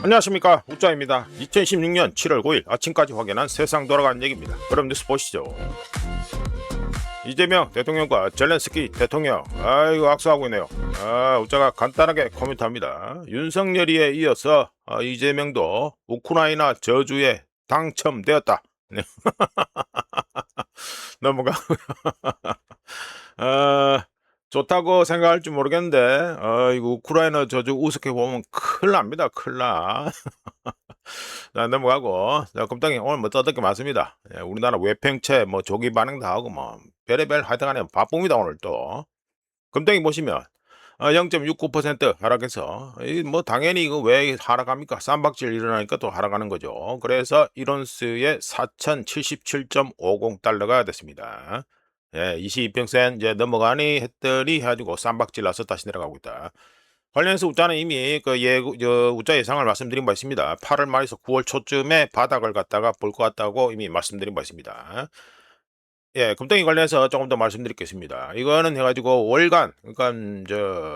안녕하십니까, 우짜입니다. 2016년 7월 9일 아침까지 확인한 세상 돌아간 얘기입니다. 그럼 뉴스 보시죠. 이재명 대통령과 젤렌스키 대통령 아이고 악수하고 있네요. 우짜가 간단하게 코멘트합니다. 윤석열이에 이어서 이재명도 우크라이나 저주에 당첨되었다. 네. 넘어가고요. 아, 좋다고 생각할지 모르겠는데 이거 우크라이나 저주 우습게 보면 큰일 납니다. 큰일 나. 자, 넘어가고. 자, 금덩이 오늘 뭐 떠들 게 많습니다. 예, 우리나라 외평채 뭐 조기 반응 다 하고 뭐 별의별 하여튼간에 바쁩니다 오늘 또. 금덩이 보시면 0.69% 하락해서 뭐 당연히 이거 왜 하락합니까? 쌈박질 일어나니까 또 하락하는 거죠. 그래서 1온스에 4,077.50달러가 됐습니다. 예, 22평센 이제 넘어가니 했더니 해가지고 쌈박질 나서 다시 내려가고 있다. 관련해서 우짜는 이미 우짜 예상을 말씀드린 바 있습니다. 8월 말에서 9월 초쯤에 바닥을 갖다가 볼 것 같다고 이미 말씀드린 바 있습니다. 예, 금덩이 관련해서 조금 더 말씀드리겠습니다. 이거는 해가지고 월간, 그러니까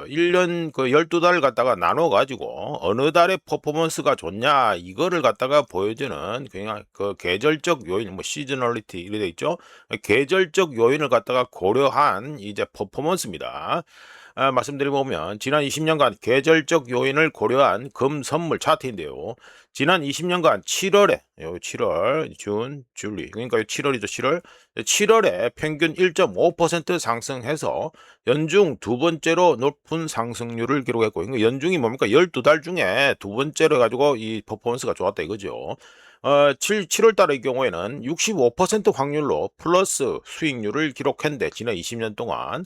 1년 12달 갖다가 나눠가지고 어느 달에 퍼포먼스가 좋냐, 이거를 갖다가 보여주는 그냥 그 계절적 요인, 뭐 시즈널리티 이렇게 돼 있죠. 계절적 요인을 갖다가 고려한 이제 퍼포먼스입니다. 말씀드리면 지난 20년간 계절적 요인을 고려한 금 선물 차트인데요. 지난 20년간 7월에 7월, 준, 줄리 그러니까 7월이죠. 7월에 평균 1.5% 상승해서 연중 두 번째로 높은 상승률을 기록했고, 그러니까 연중이 뭡니까? 12달 중에 두 번째로 해가지고 이 퍼포먼스가 좋았다 이거죠. 7월 달의 경우에는 65% 확률로 플러스 수익률을 기록했는데 지난 20년 동안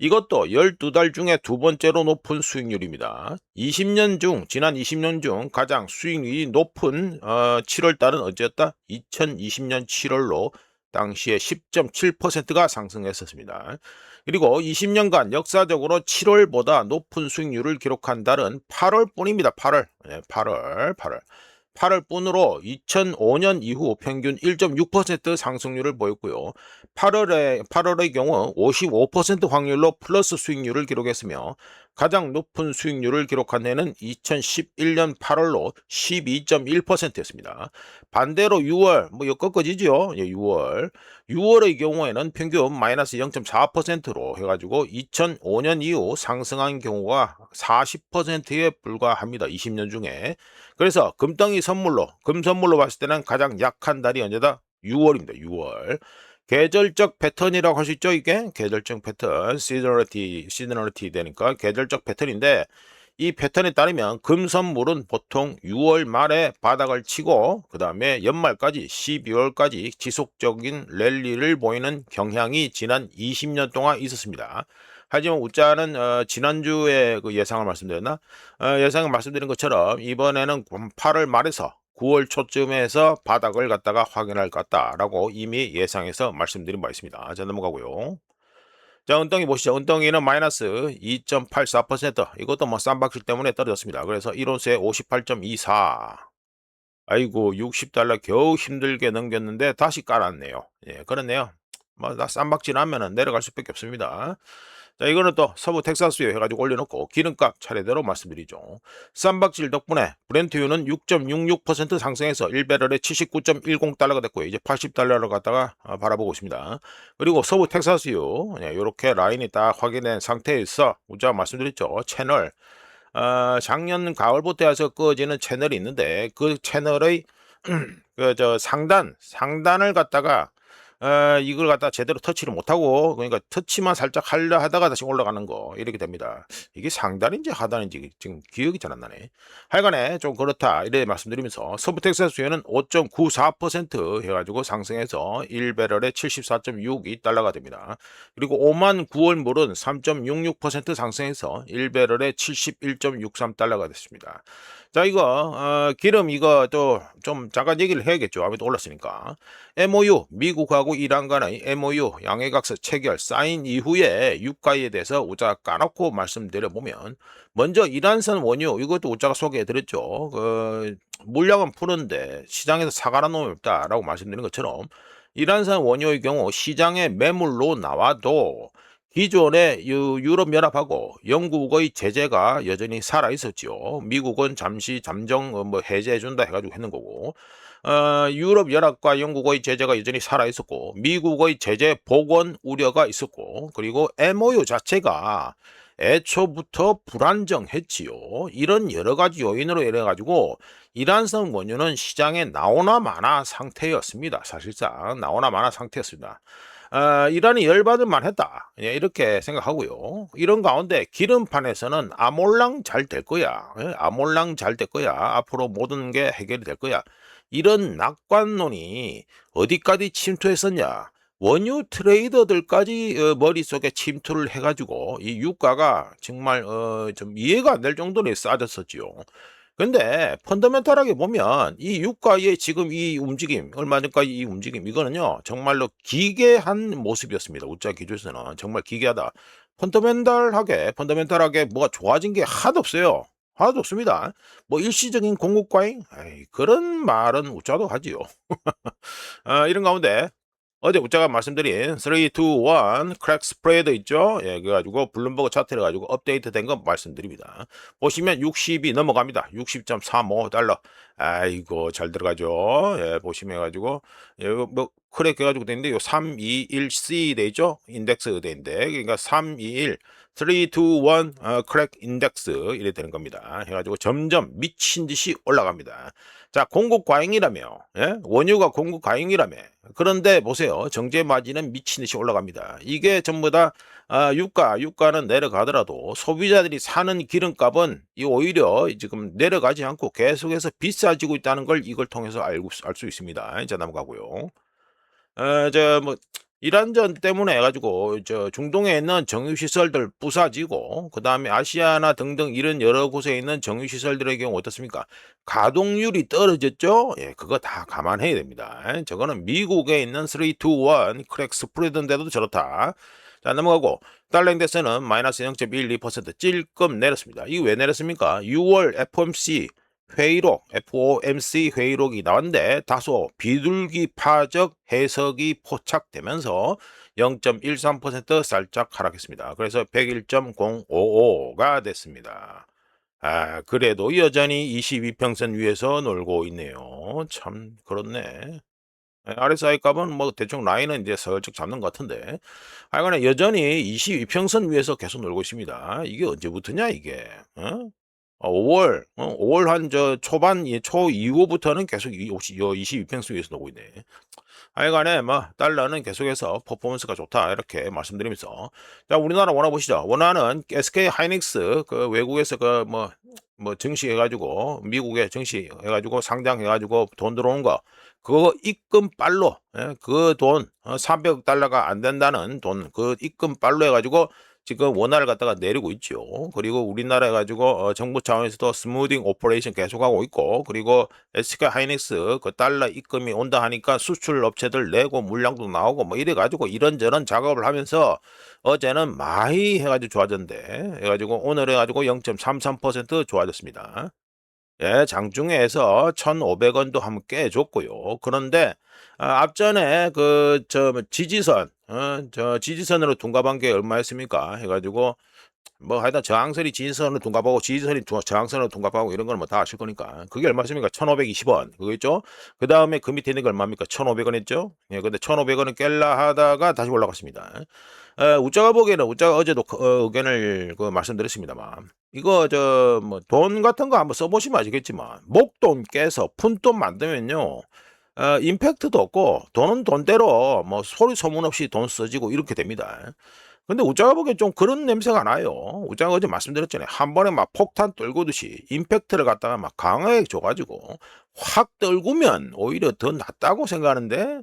이것도 12달 중에 두 번째로 높은 수익률입니다. 지난 20년 중 가장 수익률이 높은 7월 달은 언제였다? 2020년 7월로 당시에 10.7%가 상승했었습니다. 그리고 20년간 역사적으로 7월보다 높은 수익률을 기록한 달은 8월 뿐입니다. 8월. 네, 8월뿐으로 2005년 이후 평균 1.6% 상승률을 보였고요. 8월의 경우 55% 확률로 플러스 수익률을 기록했으며 가장 높은 수익률을 기록한 해는 2011년 8월로 12.1%였습니다. 반대로 6월, 뭐 엮어지죠. 6월의 경우에는 평균 마이너스 0.4%로 해가지고 2005년 이후 상승한 경우가 40%에 불과합니다. 20년 중에. 그래서 금 선물로 봤을 때는 가장 약한 달이 언제다? 6월입니다. 6월. 계절적 패턴이라고 할 수 있죠. 이게 계절적 패턴, 시즈널리티 되니까 계절적 패턴인데, 이 패턴에 따르면 금 선물은 보통 6월 말에 바닥을 치고 그 다음에 연말까지 12월까지 지속적인 랠리를 보이는 경향이 지난 20년 동안 있었습니다. 하지만 우짜는 지난주에 그 예상을 말씀드렸나? 예상을 말씀드린 것처럼 이번에는 8월 말에서 9월 초쯤에서 바닥을 갖다가 확인할 것 같다라고 이미 예상해서 말씀드린 바 있습니다. 자, 넘어가고요. 자, 은덩이 보시죠. 은덩이는 마이너스 2.84%. 이것도 뭐 쌈박질 때문에 떨어졌습니다. 그래서 1온스에 58.24. 아이고, 60달러 겨우 힘들게 넘겼는데 다시 깔았네요. 예, 그렇네요. 뭐, 쌈박질 하면은 내려갈 수밖에 없습니다. 자, 이거는 또 서부 텍사스유 해가지고 올려놓고 기름값 차례대로 말씀드리죠. 쌈박질 덕분에 브렌트유는 6.66% 상승해서 1배럴에 79.10달러가 됐고요. 이제 80달러를 갖다가 바라보고 있습니다. 그리고 서부 텍사스유 이렇게 라인이 딱 확인된 상태에서 우리가 말씀드렸죠. 채널 작년 가을부터 해서 꺼지는 채널이 있는데 그 채널의 상단을 갖다가 이걸 갖다 제대로 터치를 못하고 그러니까 터치만 살짝 하려 하다가 다시 올라가는 거 이렇게 됩니다. 이게 상단인지 하단인지 지금 기억이 잘 안 나네. 하여간에 좀 그렇다 이래 말씀드리면서 서부 텍사스유는 5.94% 해가지고 상승해서 1배럴에 74.62달러가 됩니다. 그리고 5만 9월 물은 3.66% 상승해서 1배럴에 71.63달러가 됐습니다. 자, 이거 기름 이거 또 좀 잠깐 얘기를 해야겠죠. 아무래도 올랐으니까. MOU 미국하고 이란 간의 MOU 양해각서 체결 사인 이후에 유가에 대해서 우자가 까놓고 말씀드려 보면 먼저 이란산 원유 이것도 우자가 소개해 드렸죠. 물량은 푸는데 시장에서 사가는 놈이 없다라고 말씀드린 것처럼 이란산 원유의 경우 시장에 매물로 나와도 기존의 유럽연합하고 영국의 제재가 여전히 살아있었죠. 미국은 잠시 잠정 뭐 해제해준다 해가지고 했는 거고, 유럽연합과 영국의 제재가 여전히 살아있었고, 미국의 제재 복원 우려가 있었고, 그리고 MOU 자체가 애초부터 불안정했지요. 이런 여러 가지 요인으로 인해 가지고 이란성 원유는 시장에 나오나 마나 상태였습니다. 사실상 나오나 마나 상태였습니다. 이란이 열받을 만했다, 예, 이렇게 생각하고요. 이런 가운데 기름판에서는 아몰랑 잘 될 거야, 예, 아몰랑 잘 될 거야, 앞으로 모든 게 해결이 될 거야, 이런 낙관론이 어디까지 침투했었냐, 원유 트레이더들까지 머릿속에 침투를 해가지고 이 유가가 정말 좀 이해가 안 될 정도로 싸졌었지요. 근데 펀더멘탈하게 보면 이 유가의 지금 이 움직임, 얼마 전까지 이 움직임, 이거는요 정말로 기괴한 모습이었습니다. 우짜 기준에서는 정말 기괴하다. 펀더멘탈하게 뭐가 좋아진 게 하나도 없어요. 하나도 없습니다. 뭐 일시적인 공급 과잉, 에이, 그런 말은 우짜도 하지요. 이런 가운데 어제 우짜가 말씀드린 3, 2, 1 크랙 스프레드 있죠? 예, 그래가지고 블룸버그 차트를 가지고 업데이트 된 거 말씀드립니다. 보시면 60이 넘어갑니다. 60.35달러. 아이고, 잘 들어가죠? 예, 보시면 해가지고, 예, 뭐, 크랙 해가지고 되는데, 요 321C 돼 있죠? 인덱스 돼 있는데, 그러니까 321, 3, 2, 1, 크랙 인덱스 이래 되는 겁니다. 해가지고 점점 미친 듯이 올라갑니다. 자, 공급 과잉이라며, 예? 원유가 공급 과잉이라며. 그런데 보세요. 정제 마진은 미친 듯이 올라갑니다. 이게 전부 다 유가는 내려가더라도 소비자들이 사는 기름값은 오히려 지금 내려가지 않고 계속해서 비싸지고 있다는 걸 이걸 통해서 알 수 있습니다. 자, 넘어가고요. 뭐 이란전 때문에 해가지고 저 중동에 있는 정유시설들 부사지고, 그 다음에 아시아나 등등 이런 여러 곳에 있는 정유시설들의 경우 어떻습니까? 가동률이 떨어졌죠? 예, 그거 다 감안해야 됩니다. 저거는 미국에 있는 3, 2, 1 크랙 스프레드인데도 저렇다. 자, 넘어가고 달러 인덱스는 마이너스 0.12% 찔끔 내렸습니다. 이게 왜 내렸습니까? 6월 FOMC 회의록, FOMC 회의록이 나왔는데 다소 비둘기파적 해석이 포착되면서 0.13% 살짝 하락했습니다. 그래서 101.055가 됐습니다. 그래도 여전히 22평선 위에서 놀고 있네요. 참 그렇네. RSI 값은 뭐 대충 라인은 이제 슬쩍 잡는 것 같은데, 하여간에 여전히 22평선 위에서 계속 놀고 있습니다. 이게 언제부터냐 이게, 어? 5월 한 저 초반, 초 이후부터는 계속 22평선 위에서 놀고 있네. 하여간에 뭐 달러는 계속해서 퍼포먼스가 좋다 이렇게 말씀드리면서, 자, 우리나라 원화 보시죠. 원화는 SK 하이닉스 그 외국에서 그 뭐 증시해가지고 미국에 증시해가지고 상장해가지고 돈 들어오는 거, 그거 입금빨로, 예, 그 돈 300억 달러가 안 된다는 돈, 그 입금빨로 해가지고 지금 원화를 갖다가 내리고 있죠. 그리고 우리나라 해가지고 정부 차원에서도 스무딩 오퍼레이션 계속하고 있고, 그리고 SK 하이닉스 그 달러 입금이 온다 하니까 수출 업체들 내고 물량도 나오고 뭐 이래가지고 이런저런 작업을 하면서 어제는 많이 해가지고 좋아졌는데, 해가지고 오늘 해가지고 0.33% 좋아졌습니다. 예, 장중에서 1,500원도 함께 해줬고요. 그런데 앞전에 그 저 지지선, 저 지지선으로 둔갑한 게 얼마였습니까? 해가지고 뭐 하여튼 저항선이 지지선으로 둔갑하고 지지선이 저항선으로 둔갑하고 이런 건 뭐 다 아실 거니까 그게 얼마였습니까? 1,520원 그거 있죠? 그 다음에 그 밑에 있는 게 얼마입니까? 1,500원 했죠? 예, 근데 1,500원은 깰라 하다가 다시 올라갔습니다. 우짜가 보기에는, 우짜가 어제도 의견을 그 말씀드렸습니다만, 이거 저 뭐 돈 같은 거 한번 써보시면 아시겠지만 목돈 깨서 푼돈 만들면요, 임팩트도 없고 돈은 돈대로 뭐 소리 소문 없이 돈 써지고 이렇게 됩니다. 근데 우짜가 보기엔 좀 그런 냄새가 나요. 우짜가 어제 말씀드렸잖아요. 한 번에 막 폭탄 떨구듯이 임팩트를 갖다가 막 강하게 줘가지고 확 떨구면 오히려 더 낫다고 생각하는데,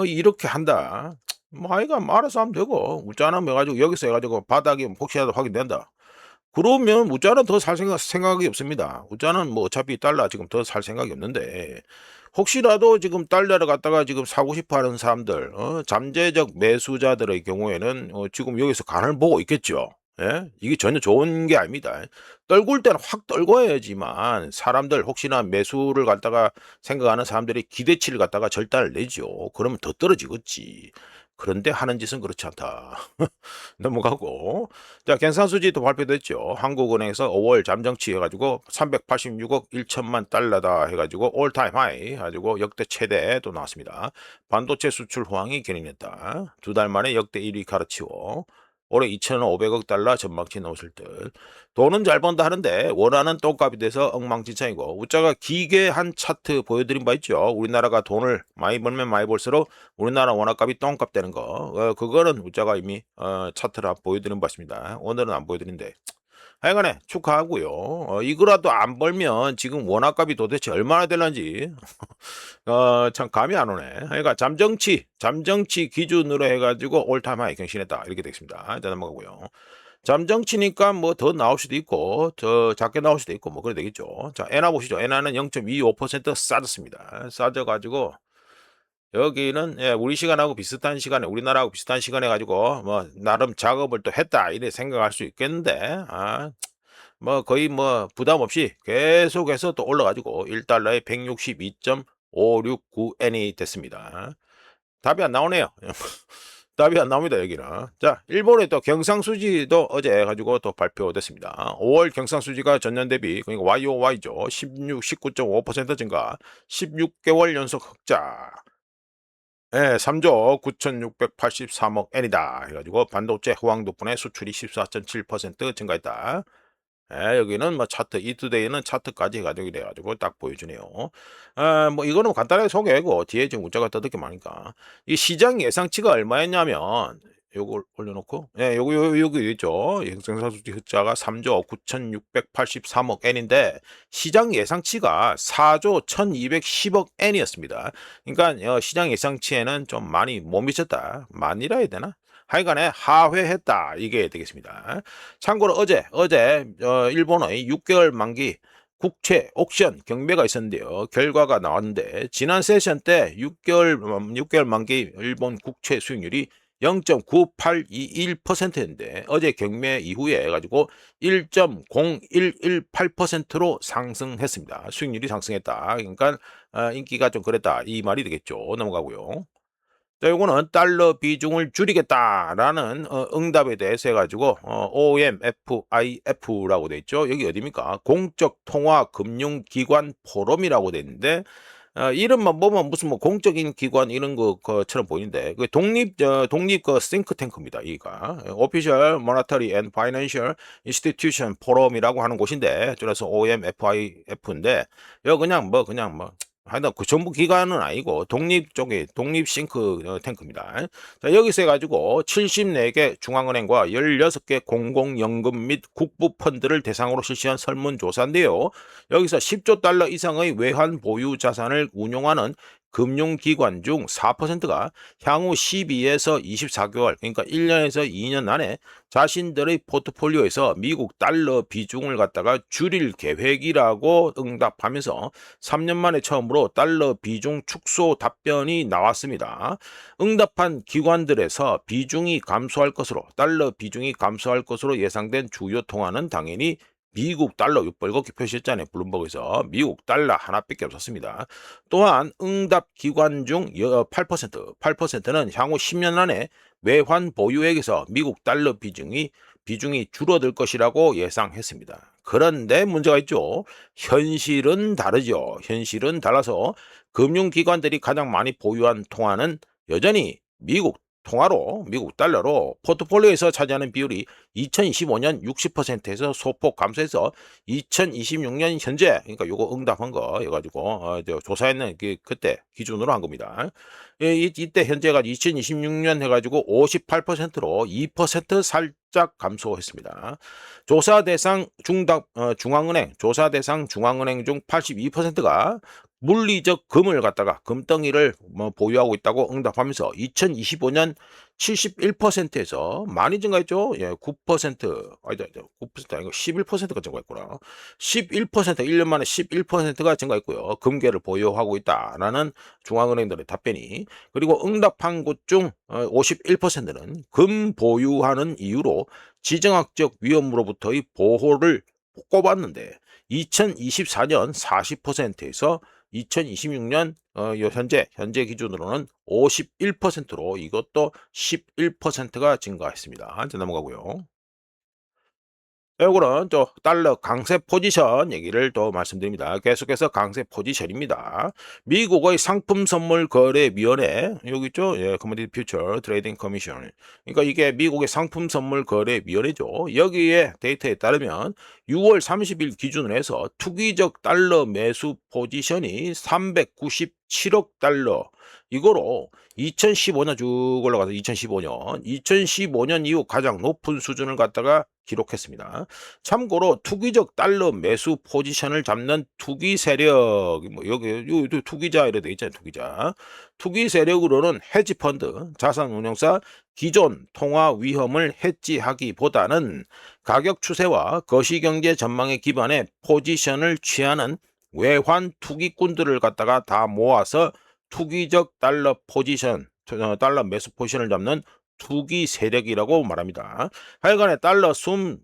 이렇게 한다. 뭐 하여간 뭐 알아서 하면 되고, 우짜는 해가지고 여기서 해가지고 바닥이 혹시라도 확인된다, 그러면 우짜는 더 살 생각이 없습니다. 우짜는 뭐 어차피 달러 지금 더 살 생각이 없는데, 혹시라도 지금 달러를 갖다가 지금 사고 싶어 하는 사람들, 잠재적 매수자들의 경우에는 지금 여기서 간을 보고 있겠죠. 예? 이게 전혀 좋은 게 아닙니다. 떨굴 때는 확 떨궈야지만 사람들, 혹시나 매수를 갖다가 생각하는 사람들이 기대치를 갖다가 절단을 내죠. 그러면 더 떨어지겠지. 그런데 하는 짓은 그렇지 않다. 넘어가고. 자, 경상수지도 발표됐죠. 한국은행에서 5월 잠정치 해가지고 386억 1천만 달러다 해가지고 올타임 하이 해가지고 역대 최대 또 나왔습니다. 반도체 수출 호황이 견인했다. 2달 만에 역대 1위 갈아치워 올해 2,500억 달러 전망치 나오실 듯. 돈은 잘 번다 하는데 원하는 똥값이 돼서 엉망진창이고, 우짜가 기괴한 차트 보여드린 바 있죠. 우리나라가 돈을 많이 벌면 많이 벌수록 우리나라 원화값이 똥값 되는 거, 그거는 우짜가 이미 차트라 보여드린 바 있습니다. 오늘은 안 보여드린데 하여간에 축하하고요. 이거라도 안 벌면 지금 원화값이 도대체 얼마나 될런지 참 감이 안 오네. 그러니까 잠정치 기준으로 해가지고 올타임 하이 경신했다 이렇게 되겠습니다. 일단 넘어가고요. 잠정치니까 뭐 더 나올 수도 있고 더 작게 나올 수도 있고 뭐 그래 되겠죠. 자, 엔화 보시죠. 엔화는 0.25% 싸졌습니다. 싸져가지고 여기는 우리 시간하고 비슷한 시간에, 우리나라하고 비슷한 시간에 가지고 뭐 나름 작업을 또 했다 이래 생각할 수 있겠는데, 뭐 거의 뭐 부담 없이 계속해서 또 올라가지고 1달러에 162.569엔이 됐습니다. 답이 안 나오네요. 답이 안 나옵니다, 여기는. 자, 일본의 또 경상수지도 어제 가지고 또 발표됐습니다. 5월 경상수지가 전년 대비, 그러니까 YOY죠. 19.5% 증가, 16개월 연속 흑자. 3조 9,683억 엔이다 해가지고 반도체 호황 덕분에 수출이 14.7% 증가했다. 여기는 뭐 차트, 이투데이는 차트까지 해가지고 이래가지고 딱 보여주네요. 뭐 이거는 간단하게 소개하고 뒤에 지금 문자가 떠들 게 많으니까. 이 시장 예상치가 얼마였냐면 요걸 올려놓고, 여기 있죠. 경상수지 흑자가 3조 9,683억 엔인데 시장 예상치가 4조 1,210억 엔이었습니다. 그러니까 시장 예상치에는 좀 많이 못 미쳤다. 많이라 해야 되나? 하여간에 하회했다 이게 되겠습니다. 참고로 어제 일본의 6개월 만기 국채 옥션 경매가 있었는데요. 결과가 나왔는데 지난 세션 때 6개월 만기 일본 국채 수익률이 0.9821%였는데 어제 경매 이후에 해가지고 1.0118%로 상승했습니다. 수익률이 상승했다. 그러니까 인기가 좀 그랬다 이 말이 되겠죠. 넘어가고요. 자, 요거는 달러 비중을 줄이겠다라는 응답에 대해서 해가지고 OMFIF라고 돼 있죠. 여기 어디입니까? 공적 통화 금융 기관 포럼이라고 돼 있는데 이름만 보면 무슨 뭐 공적인 기관 이런 것처럼 보이는데 그 독립 그 싱크탱크입니다. 이가 Official Monetary and Financial Institution Forum이라고 하는 곳인데 줄여서 OMFIF인데 여기 그냥 뭐 하여튼 그 정부 기관은 아니고 독립 쪽에 독립 싱크 탱크입니다. 자, 여기서 해가지고 74개 중앙은행과 16개 공공연금 및 국부 펀드를 대상으로 실시한 설문조사인데요. 여기서 10조 달러 이상의 외환 보유 자산을 운용하는 금융기관 중 4%가 향후 12에서 24개월, 그러니까 1년에서 2년 안에 자신들의 포트폴리오에서 미국 달러 비중을 갖다가 줄일 계획이라고 응답하면서 3년 만에 처음으로 달러 비중 축소 답변이 나왔습니다. 응답한 기관들에서 달러 비중이 감소할 것으로 예상된 주요 통화는 당연히 미국 달러 6벌겋게 표시했잖아요. 블룸버그에서 미국 달러 하나밖에 없었습니다. 또한 응답 기관 중 8%는 향후 10년 안에 외환 보유액에서 미국 달러 비중이 줄어들 것이라고 예상했습니다. 그런데 문제가 있죠. 현실은 다르죠. 현실은 달라서 금융기관들이 가장 많이 보유한 통화는 여전히 미국 달러로 포트폴리오에서 차지하는 비율이 2025년 60%에서 소폭 감소해서 2026년 현재, 그러니까 요거 응답한 거 해가지고 조사했는 그때 기준으로 한 겁니다. 이때 현재가 2026년 해가지고 58%로 2% 살짝 감소했습니다. 조사 대상 중앙은행 중 82%가 물리적 금을 갖다가 금덩이를 보유하고 있다고 응답하면서 2025년 71%에서 많이 증가했죠. 9% 아니다 9% 아니고 11%가 증가했구나. 1년 만에 11%가 증가했고요. 금괴를 보유하고 있다라는 중앙은행들의 답변이. 그리고 응답한 곳 중 51%는 금 보유하는 이유로 지정학적 위험으로부터의 보호를 꼽았는데 2024년 40%에서 2026년 현재 기준으로는 51%로 이것도 11%가 증가했습니다. 이제 넘어가고요. 요거는 또 달러 강세 포지션 얘기를 또 말씀드립니다. 계속해서 강세 포지션입니다. 미국의 상품 선물 거래 위원회 여기 있죠? 예, Commodity Future Trading Commission. 그러니까 이게 미국의 상품 선물 거래 위원회죠. 여기에 데이터에 따르면 6월 30일 기준으로 해서 투기적 달러 매수 포지션이 397억 달러. 이거로 2015년 쭉 올라가서 2015년 이후 가장 높은 수준을 갖다가 기록했습니다. 참고로 투기적 달러 매수 포지션을 잡는 투기 세력, 뭐 여기 투기자 이래 돼 있잖아요. 투기 세력으로는 헤지 펀드, 자산 운용사, 기존 통화 위험을 해지하기보다는 가격 추세와 거시경제 전망에 기반해 포지션을 취하는 외환 투기꾼들을 갖다가 다 모아서 투기적 달러 포지션, 달러 매수 포지션을 잡는 투기 세력이라고 말합니다. 하여간에 달러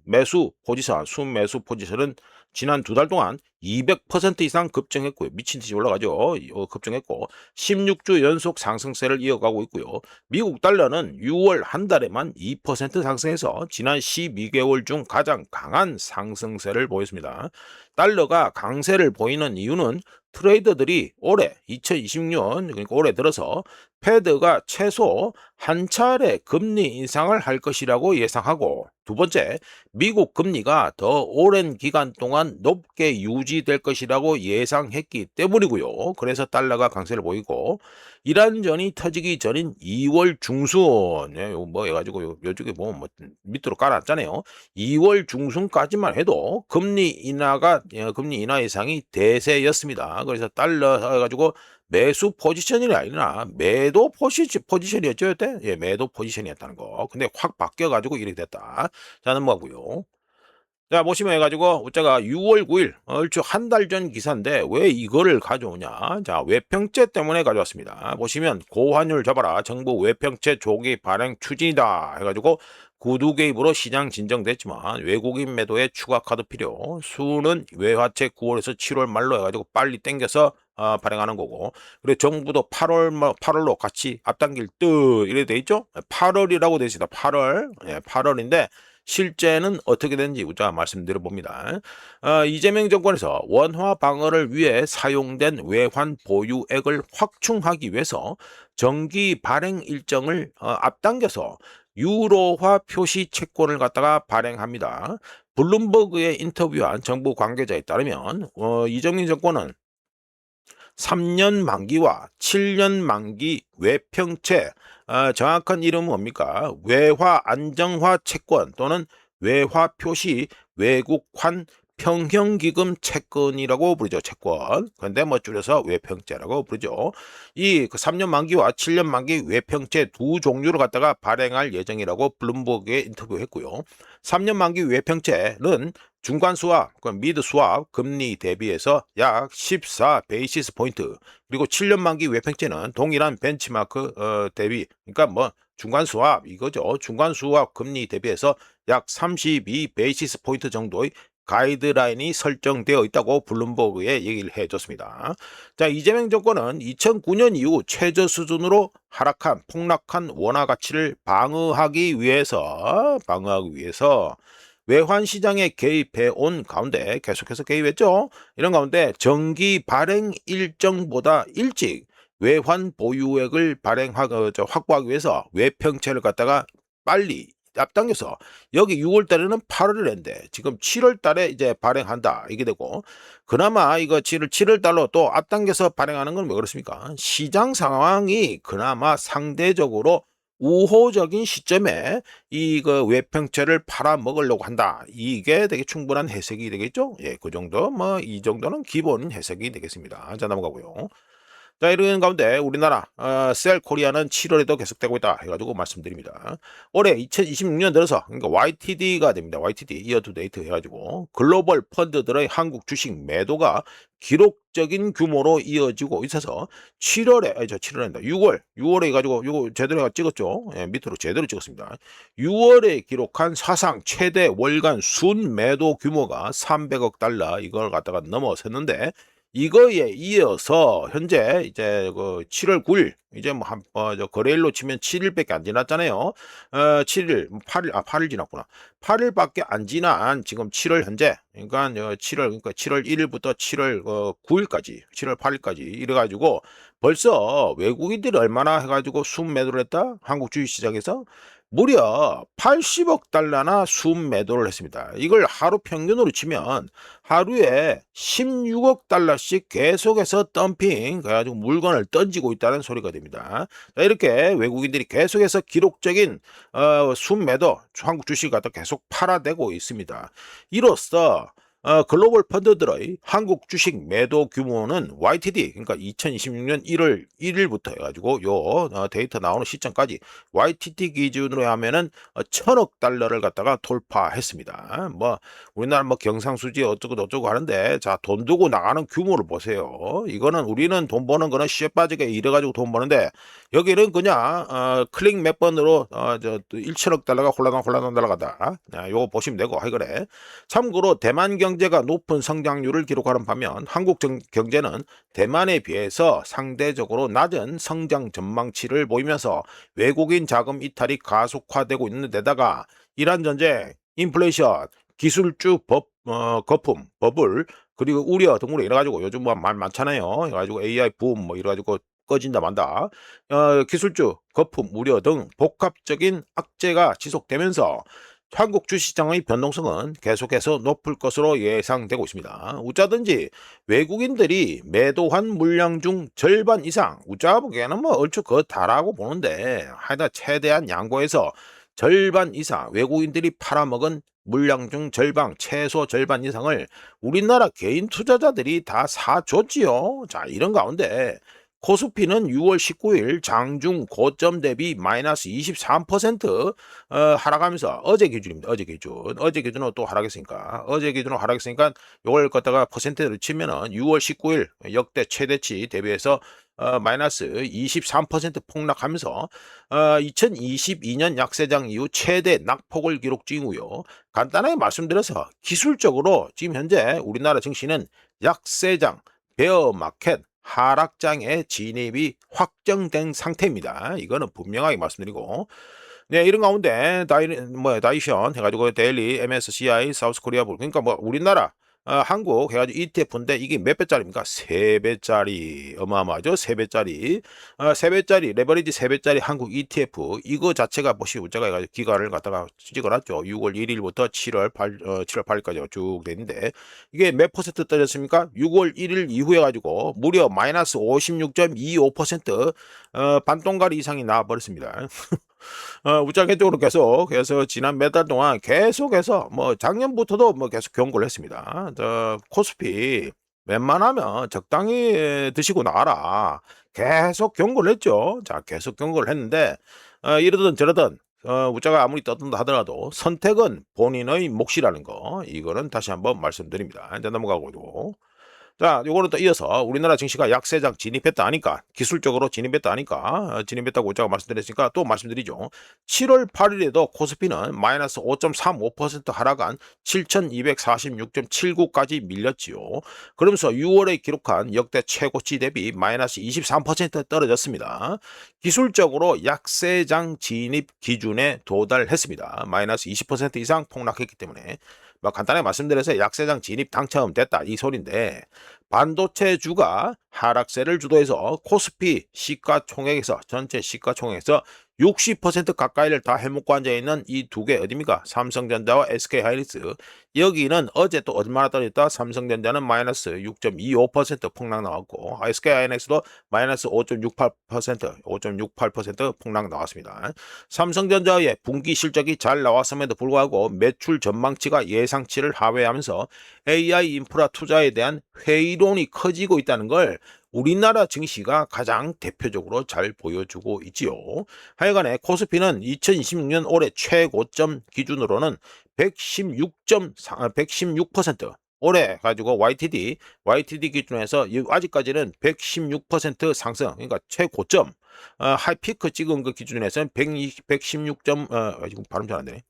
매수 포지션은 지난 2달 동안 200% 이상 급증했고요. 미친 듯이 올라가죠. 급증했고 16주 연속 상승세를 이어가고 있고요. 미국 달러는 6월 한 달에만 2% 상승해서 지난 12개월 중 가장 강한 상승세를 보였습니다. 달러가 강세를 보이는 이유는 트레이더들이 올해 2026년 그러니까 올해 들어서 패드가 최소 한 차례 금리 인상을 할 것이라고 예상하고, 두 번째, 미국 금리가 더 오랜 기간 동안 높게 유지될 것이라고 예상했기 때문이고요. 그래서 달러가 강세를 보이고, 이란전이 터지기 전인 2월 중순, 뭐 해가지고 요쪽에 보면 뭐 밑으로 깔아놨잖아요. 2월 중순까지만 해도 금리 인하 예상이 대세였습니다. 그래서 달러 해가지고 매수 포지션이 아니라 매도 포지션이었죠, 이때? 예, 매도 포지션이었다는 거. 근데 확 바뀌어가지고 이렇게 됐다. 자, 넘어가고요. 자, 보시면 해가지고, 우자가 6월 9일, 얼추 한 달 전 기사인데, 왜 이거를 가져오냐? 자, 외평채 때문에 가져왔습니다. 보시면, 고환율 잡아라. 정부 외평채 조기 발행 추진이다. 해가지고, 구두 개입으로 시장 진정됐지만, 외국인 매도에 추가 카드 필요. 수는 외화채 9월에서 7월 말로 해가지고, 빨리 땡겨서 발행하는 거고. 그리고 정부도 8월로 같이 앞당길 이래 돼 있죠? 8월이라고 돼 있습니다. 8월. 예, 8월인데, 실제는 어떻게 되는지 우리가 말씀드려 봅니다. 이재명 정권에서 원화 방어를 위해 사용된 외환 보유액을 확충하기 위해서 정기 발행 일정을 앞당겨서 유로화 표시 채권을 갖다가 발행합니다. 블룸버그에 인터뷰한 정부 관계자에 따르면 이재명 정권은 3년 만기와 7년 만기 외평채, 정확한 이름은 뭡니까? 외화 안정화 채권 또는 외화 표시 외국환 평형기금 채권이라고 부르죠. 채권. 근데 뭐 줄여서 외평채라고 부르죠. 이 3년 만기와 7년 만기 외평채 두 종류를 갖다가 발행할 예정이라고 블룸버그에 인터뷰했고요. 3년 만기 외평채는 중간 수합, 미드 수합 금리 대비해서 약 14 베이시스 포인트, 그리고 7년 만기 외평채는 동일한 벤치마크 대비, 그러니까 뭐 중간 수합 이거죠. 중간 수합 금리 대비해서 약 32 베이시스 포인트 정도의 가이드라인이 설정되어 있다고 블룸버그에 얘기를 해줬습니다. 자, 이재명 정권은 2009년 이후 최저 수준으로 폭락한 원화 가치를 방어하기 위해서 외환 시장에 개입해 온 가운데 계속해서 개입했죠. 이런 가운데 정기 발행 일정보다 일찍 외환 보유액을 확보하기 위해서 외평채를 갖다가 빨리 앞당겨서 여기 6월 달에는 8월 했는데 지금 7월 달에 이제 발행한다 이게 되고, 그나마 이거 7월 달로 또 앞당겨서 발행하는 건 왜 그렇습니까? 시장 상황이 그나마 상대적으로 우호적인 시점에 이거 외평채를 팔아먹으려고 한다. 이게 되게 충분한 해석이 되겠죠? 예, 그 정도, 뭐, 이 정도는 기본 해석이 되겠습니다. 자, 넘어가고요. 자, 이런 가운데 우리나라 셀 코리아는 7월에도 계속되고 있다 해가지고 말씀드립니다. 올해 2026년 들어서, 그러니까 YTD가 됩니다. YTD, 이어 투 데이트 해가지고 글로벌 펀드들의 한국 주식 매도가 기록적인 규모로 이어지고 있어서 7월에 6월에 해가지고 이거 제대로 찍었죠. 예, 밑으로 제대로 찍었습니다. 6월에 기록한 사상 최대 월간 순 매도 규모가 300억 달러 이걸 갖다가 넘어섰는데, 이거에 이어서 현재 이제 그 7월 9일 이제 뭐 저 거래일로 치면 7일밖에 안 지났잖아요. 7일, 8일, 8일 지났구나. 8일밖에 안 지난 지금 7월 현재, 그러니까 7월 1일부터 7월 9일까지, 7월 8일까지 이래가지고 벌써 외국인들이 얼마나 해가지고 순매도를 했다? 한국 주식시장에서 무려 80억 달러나 순매도를 했습니다. 이걸 하루 평균으로 치면 하루에 16억 달러씩 계속해서 덤핑, 그래가지고 물건을 던지고 있다는 소리가 됩니다. 자, 이렇게 외국인들이 계속해서 기록적인 순매도 한국 주식 갖다 계속 팔아대고 있습니다. 이로써 글로벌 펀드들의 한국 주식 매도 규모는 YTD, 그러니까 2026년 1월 1일부터 해가지고 요 데이터 나오는 시점까지 YTD 기준으로 하면은 1000억 달러를 갖다가 돌파했습니다. 뭐 우리나라 뭐 경상수지 어쩌고 저쩌고 하는데, 자, 돈 두고 나가는 규모를 보세요. 이거는 우리는 돈 버는 거는 시에 빠지게 이래가지고 돈 버는데, 여기는 그냥 클릭 몇 번으로 1천억 달러가 홀라당 날아가다. 요거 보시면 되고 하이거래. 참고로 대만 경제가 높은 성장률을 기록하는 반면 한국 경제는 대만에 비해서 상대적으로 낮은 성장 전망치를 보이면서 외국인 자금 이탈이 가속화되고 있는 데다가 이란 전쟁, 인플레이션, 기술주 거품, 버블, 그리고 우려 등으로 이래가지고 요즘 뭐 말 많잖아요. 해가지고 AI 붐 뭐 이래가지고 꺼진다 만다. 기술주 거품, 우려 등 복합적인 악재가 지속되면서 한국 주시장의 변동성은 계속해서 높을 것으로 예상되고 있습니다. 어쩌든지 외국인들이 매도한 물량 중 절반 이상, 우짜 보기에는 뭐 얼추 그렇다라고 보는데, 하여튼 최대한 양보해서 절반 이상 외국인들이 팔아먹은 물량 중 절반, 최소 절반 이상을 우리나라 개인 투자자들이 다 사줬지요. 자, 이런 가운데 코스피는 6월 19일 장중 고점 대비 마이너스 23% 하락하면서, 어제 기준입니다. 어제 기준으로 또 하락했으니까, 요걸 갖다가 퍼센트를 치면은 6월 19일 역대 최대치 대비해서 마이너스 23% 폭락하면서 2022년 약세장 이후 최대 낙폭을 기록 중이고요. 간단하게 말씀드려서 기술적으로 지금 현재 우리나라 증시는 약세장, 베어마켓, 하락장의 진입이 확정된 상태입니다. 이거는 분명하게 말씀드리고, 네, 이런 가운데 다이션 해가지고 데일리 MSCI 사우스코리아 볼, 그러니까 뭐 우리나라 한국 해가지고 ETF인데 이게 몇 배짜리입니까? 3배짜리. 어마어마하죠? 3배짜리. 3배짜리, 레버리지 3배짜리 한국 ETF. 이거 자체가 보시, 우자가 해가지고 기간을 갖다가 찍어놨죠. 6월 1일부터 7월 8일까지 쭉 되는데, 이게 몇 퍼센트 떨어졌습니까? 6월 1일 이후에 가지고 무려 마이너스 56.25% 반동가리 이상이 나와버렸습니다. 우장해적으로 계속 해서 지난 몇 달 동안 계속해서 뭐 작년부터도 뭐 계속 경고를 했습니다. 코스피 웬만하면 적당히 드시고 나와라. 계속 경고를 했죠. 자, 계속 경고를 했는데 이러든 저러든 우자가 아무리 떠든다 하더라도 선택은 본인의 몫이라는 거, 이거는 다시 한번 말씀드립니다. 이제 넘어가고. 자, 요거는 또 이어서 우리나라 증시가 약세장 진입했다 하니까, 기술적으로 진입했다 하니까, 진입했다고 제가 말씀드렸으니까 또 말씀드리죠. 7월 8일에도 코스피는 마이너스 5.35% 하락한 7246.79까지 밀렸지요. 그러면서 6월에 기록한 역대 최고치 대비 마이너스 23% 떨어졌습니다. 기술적으로 약세장 진입 기준에 도달했습니다. 마이너스 20% 이상 폭락했기 때문에. 뭐 간단하게 말씀드려서 약세장 진입 당첨됐다 이 소린데, 반도체주가 하락세를 주도해서 코스피 시가총액에서, 전체 시가총액에서 60% 가까이를 다 해먹고 앉아있는 이 두 개 어디입니까? 삼성전자와 SK하이닉스. 여기는 어제 또 얼마나 떨어졌다? 삼성전자는 마이너스 6.25% 폭락 나왔고, SK하이닉스도 마이너스 5.68% 폭락 나왔습니다. 삼성전자의 분기 실적이 잘 나왔음에도 불구하고 매출 전망치가 예상치를 하회하면서 AI 인프라 투자에 대한 회의론이 커지고 있다는 걸 우리나라 증시가 가장 대표적으로 잘 보여주고 있지요. 하여간에 코스피는 2026년 올해 최고점 기준으로는 116% 올해 가지고 YTD 기준에서 아직까지는 116% 상승, 그러니까 최고점, 하이피크 찍은 그 기준에서는 116. 지금 발음 잘 안 되네.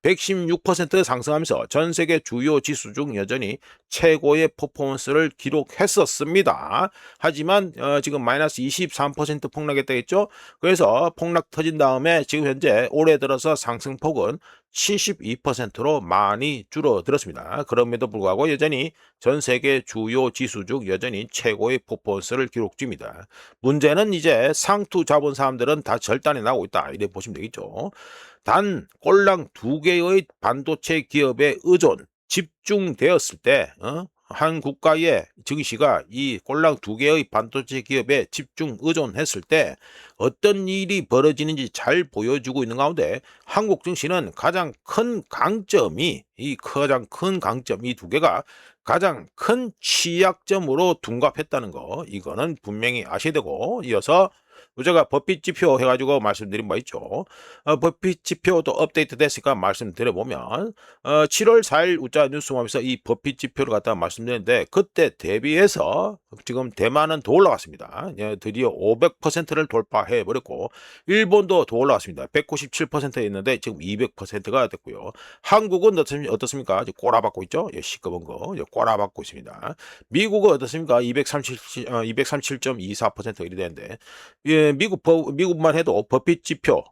116% 상승하면서 전 세계 주요 지수 중 여전히 최고의 퍼포먼스를 기록했었습니다. 하지만 지금 마이너스 23% 폭락했다 했죠. 그래서 폭락 터진 다음에 지금 현재 올해 들어서 상승폭은 72%로 많이 줄어들었습니다. 그럼에도 불구하고 여전히 전 세계 주요 지수 중 여전히 최고의 퍼포먼스를 기록 중입니다. 문제는 이제 상투 잡은 사람들은 다 절단해 나오고 있다, 이렇게 보시면 되겠죠. 단 꼴랑 두 개의 반도체 기업에 의존 집중되었을 때 한 국가의 증시가 이 꼴랑 두 개의 반도체 기업에 집중 의존했을 때 어떤 일이 벌어지는지 잘 보여주고 있는 가운데 한국 증시는 가장 큰 강점이 이 두 개가 가장 큰 취약점으로 둔갑했다는 거, 이거는 분명히 아셔야 되고, 이어서 제가 버핏 지표 해가지고 말씀드린 바 있죠. 버핏 지표도 업데이트 됐으니까 말씀드려보면 7월 4일 우짜 뉴스홈에서 이 버핏 지표를 갖다 말씀드렸는데 그때 대비해서 지금 대만은 더 올라갔습니다. 드디어 500%를 돌파해 버렸고 일본도 더 올라갔습니다. 197%였는데 지금 200%가 됐고요. 한국은 어떻습니까? 꼬라박고 있죠. 시꺼먼 거 꼬라박고 있습니다. 미국은 어떻습니까? 237.24% 이리 되는데 미국만 해도 버핏 지표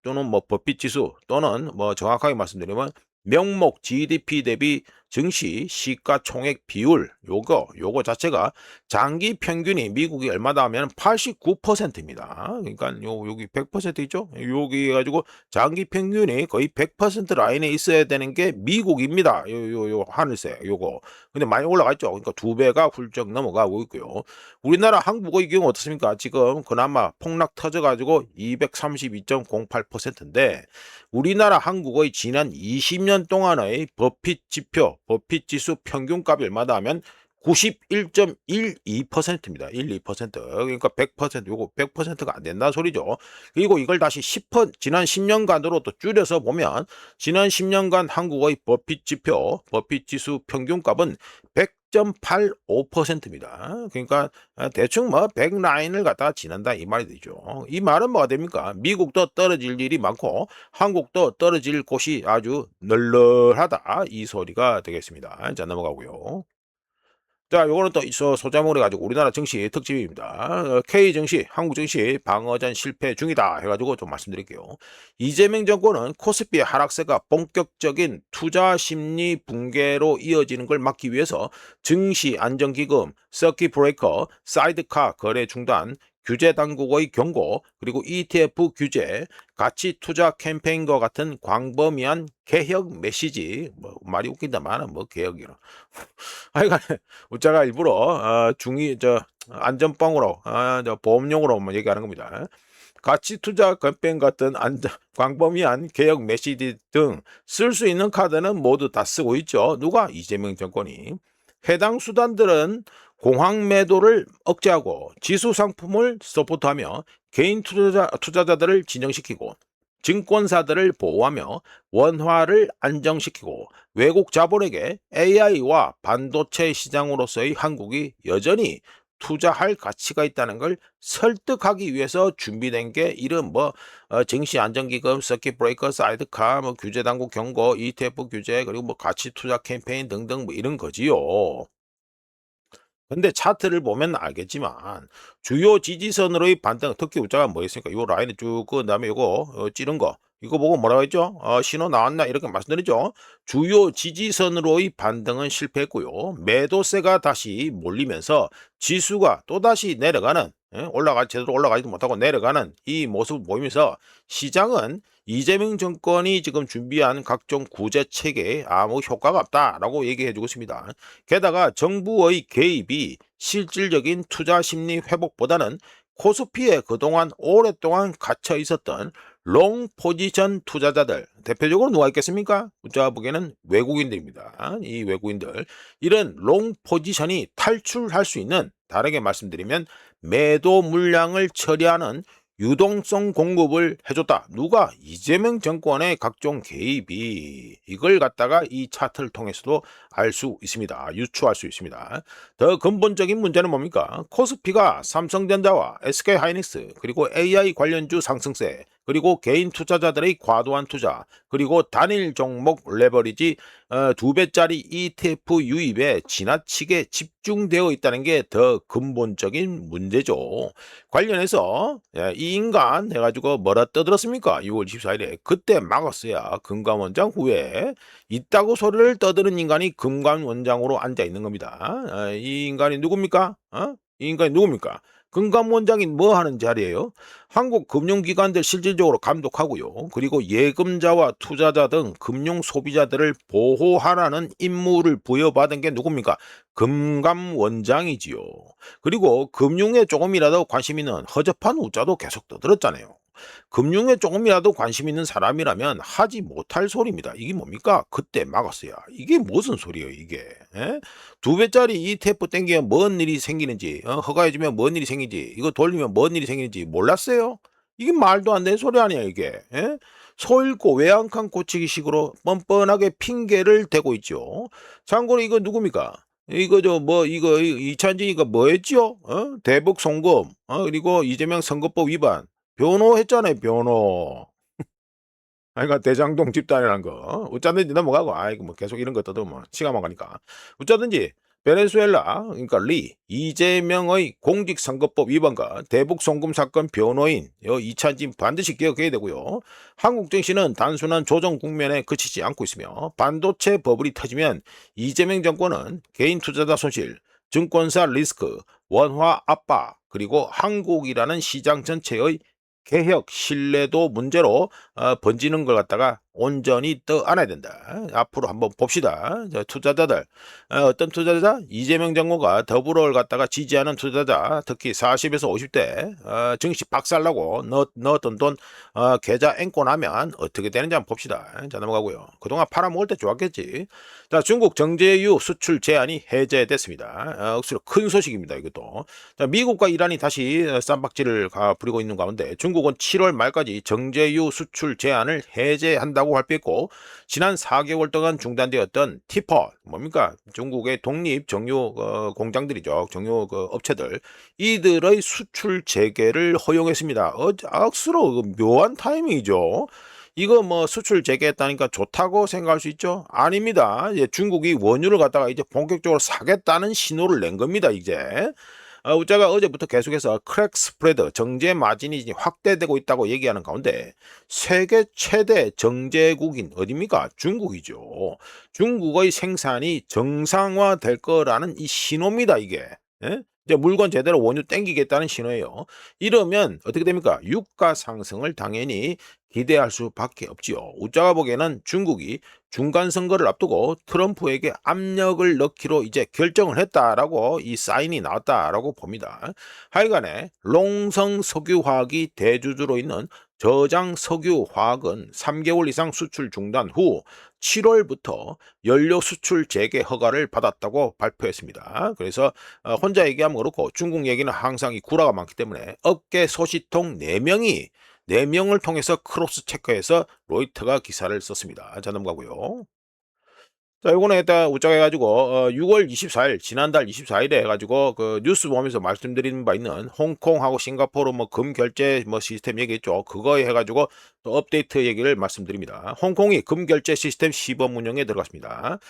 또는 버핏 지수 또는 정확하게 말씀드리면 명목 GDP 대비 증시 시가총액 비율 요거 자체가 장기 평균이 미국이 얼마다 하면 89%입니다. 그러니까 여기 100% 있죠? 여기 해가지고 장기 평균이 거의 100% 라인에 있어야 되는 게 미국입니다. 요 하늘색 요거. 근데 많이 올라가 있죠. 그러니까 2배가 훌쩍 넘어가고 있고요. 우리나라 한국의 경우 어떻습니까? 지금 그나마 폭락 터져가지고 232.08%인데 우리나라 한국의 지난 20년 동안의 버핏 지표, 버핏 지수 평균값이 얼마다 하면 91.12%입니다. 12%. 그러니까 100%, 요거 100%가 안 된다 소리죠. 그리고 이걸 다시 지난 10년간으로 또 줄여서 보면 지난 10년간 한국의 버핏 지표, 버핏 지수 평균값은 100.85%입니다. 그러니까 대충 100 라인을 갖다가 지난다 이 말이 되죠. 이 말은 뭐가 됩니까? 미국도 떨어질 일이 많고 한국도 떨어질 곳이 아주 널널하다 이 소리가 되겠습니다. 자, 넘어가고요. 자, 요거는 또 소자몽을 해가지고 우리나라 증시 특집입니다. K 증시, 한국 증시 방어전 실패 중이다 해가지고 좀 말씀드릴게요. 이재명 정권은 코스피의 하락세가 본격적인 투자 심리 붕괴로 이어지는 걸 막기 위해서 증시 안정기금, 서킷 브레이커, 사이드카 거래 중단, 규제 당국의 경고, 그리고 ETF 규제, 가치 투자 캠페인과 같은 광범위한 개혁 메시지, 말이 웃긴다만 개혁이라. 하여간 우짜가 일부러 안전빵으로 보험용으로 얘기하는 겁니다. 가치 투자 캠페인 같은 광범위한 개혁 메시지 등 쓸 수 있는 카드는 모두 다 쓰고 있죠. 누가? 이재명 정권이. 해당 수단들은 공황 매도를 억제하고 지수 상품을 서포트하며 개인 투자자들을 진정시키고 증권사들을 보호하며 원화를 안정시키고 외국 자본에게 AI와 반도체 시장으로서의 한국이 여전히 투자할 가치가 있다는 걸 설득하기 위해서 준비된 게 이런 증시 안정기금, 서킷 브레이커, 사이드카, 규제 당국 경고, ETF 규제, 그리고 가치 투자 캠페인 등등 이런 거지요. 근데 차트를 보면 알겠지만 주요 지지선으로의 반등, 특히 우짜가 뭐였습니까? 요 라인을 쭉 그다음에 요거 찌른 거 이거 보고 뭐라고 했죠? 신호 나왔나 이렇게 말씀드리죠. 주요 지지선으로의 반등은 실패했고요. 매도세가 다시 몰리면서 지수가 또다시 내려가는, 제대로 올라가지도 못하고 내려가는 이 모습을 보이면서 시장은 이재명 정권이 지금 준비한 각종 구제 체계에 아무 효과가 없다라고 얘기해 주고 있습니다. 게다가 정부의 개입이 실질적인 투자 심리 회복보다는 코스피에 그동안 오랫동안 갇혀 있었던 롱 포지션 투자자들, 대표적으로 누가 있겠습니까? 우리가 보기에는 외국인들입니다. 이 외국인들, 이런 롱 포지션이 탈출할 수 있는, 다르게 말씀드리면 매도 물량을 처리하는 유동성 공급을 해줬다. 누가? 이재명 정권의 각종 개입이. 이걸 갖다가 이 차트를 통해서도 알 수 있습니다. 유추할 수 있습니다. 더 근본적인 문제는 뭡니까? 코스피가 삼성전자와 SK하이닉스 그리고 AI 관련주 상승세, 그리고 개인 투자자들의 과도한 투자, 그리고 단일 종목 레버리지 2배짜리 ETF 유입에 지나치게 집중되어 있다는 게 더 근본적인 문제죠. 관련해서 이 인간 해가지고 뭐라 떠들었습니까? 6월 24일에 그때 막았어야 금감원장 후에 있다고 소리를 떠드는 인간이 금감원장으로 앉아 있는 겁니다. 이 인간이 누굽니까? 이 인간이 누굽니까? 금감원장이 뭐 하는 자리예요? 한국 금융기관들 실질적으로 감독하고요. 그리고 예금자와 투자자 등 금융 소비자들을 보호하라는 임무를 부여받은 게 누굽니까? 금감원장이지요. 그리고 금융에 조금이라도 관심 있는 허접한 우자도 계속 떠들었잖아요. 금융에 조금이라도 관심 있는 사람이라면 하지 못할 소리입니다. 이게 뭡니까? 그때 막았어야. 이게 무슨 소리예요, 이게? 에? 2배짜리 ETF 땡기면 뭔 일이 생기는지, 허가해주면 뭔 일이 생기는지, 이거 돌리면 뭔 일이 생기는지 몰랐어요? 이게 말도 안 되는 소리 아니야, 이게. 에? 소 잃고 외양간 고치기 식으로 뻔뻔하게 핑계를 대고 있죠. 참고로 이거 누굽니까? 이거 이거 이찬진이가 뭐 했지요? 대북 송금, 그리고 이재명 선거법 위반, 변호했잖아요, 변호. 그러니까 대장동 집단이라는 거. 어쩌든지 넘어가고, 아이고, 뭐 계속 이런 거 떠들면 시간만 가니까. 어쩌든지 베네수엘라, 그러니까 이재명의 공직선거법 위반과 대북 송금 사건 변호인, 이찬진 반드시 기억해야 되고요. 한국 정치는 단순한 조정 국면에 그치지 않고 있으며, 반도체 버블이 터지면 이재명 정권은 개인 투자자 손실, 증권사 리스크, 원화 압박, 그리고 한국이라는 시장 전체의 개혁 신뢰도 문제로 번지는 걸 갖다가 온전히 떠안아야 된다. 앞으로 한번 봅시다. 투자자들, 어떤 투자자? 이재명 정부가 더불어를 갖다가 지지하는 투자자, 특히 40에서 50대 증시 박살나고 넣었던 돈 계좌 앵꼬 나면 어떻게 되는지 한번 봅시다. 자, 넘어가고요. 그동안 팔아먹을 때 좋았겠지. 자, 중국 정제유 수출 제한이 해제됐습니다. 억수로 큰 소식입니다. 이것도. 자, 미국과 이란이 다시 쌈박질을 부리고 있는 가운데 중국은 7월 말까지 정제유 수출 제한을 해제한다고 발표했고, 지난 4개월 동안 중단되었던 티팟, 뭡니까? 중국의 독립 정유 공장들이죠. 정유 업체들. 이들의 수출 재개를 허용했습니다. 억수로 묘한 타이밍이죠. 이거 뭐 수출 재개했다니까 좋다고 생각할 수 있죠? 아닙니다. 이제 중국이 원유를 갖다가 이제 본격적으로 사겠다는 신호를 낸 겁니다, 이제. 우자가 어제부터 계속해서 크랙 스프레드, 정제 마진이 확대되고 있다고 얘기하는 가운데 세계 최대 정제국인 어디입니까? 중국이죠. 중국의 생산이 정상화될 거라는 이 신호입니다, 이게. 예? 이제 물건 제대로 원유 땡기겠다는 신호예요. 이러면 어떻게 됩니까? 유가 상승을 당연히 기대할 수밖에 없지요. 우자가 보기에는 중국이 중간 선거를 앞두고 트럼프에게 압력을 넣기로 이제 결정을 했다라고 이 사인이 나왔다라고 봅니다. 하여간에 롱성 석유화학이 대주주로 있는 저장 석유화학은 3개월 이상 수출 중단 후 7월부터 연료 수출 재개 허가를 받았다고 발표했습니다. 그래서 혼자 얘기하면 그렇고 중국 얘기는 항상 이 구라가 많기 때문에 업계 소식통 4명을 통해서 크로스 체크해서 로이터가 기사를 썼습니다. 자, 넘어가고요. 자, 요거는 일단 우짜가 해가지고 6월 24일 지난달 24일에 해가지고 그 뉴스 보면서 말씀드린 바 있는 홍콩하고 싱가포르 뭐 금 결제 뭐 시스템 얘기했죠. 그거에 해가지고 또 업데이트 얘기를 말씀드립니다. 홍콩이 금 결제 시스템 시범 운영에 들어갔습니다.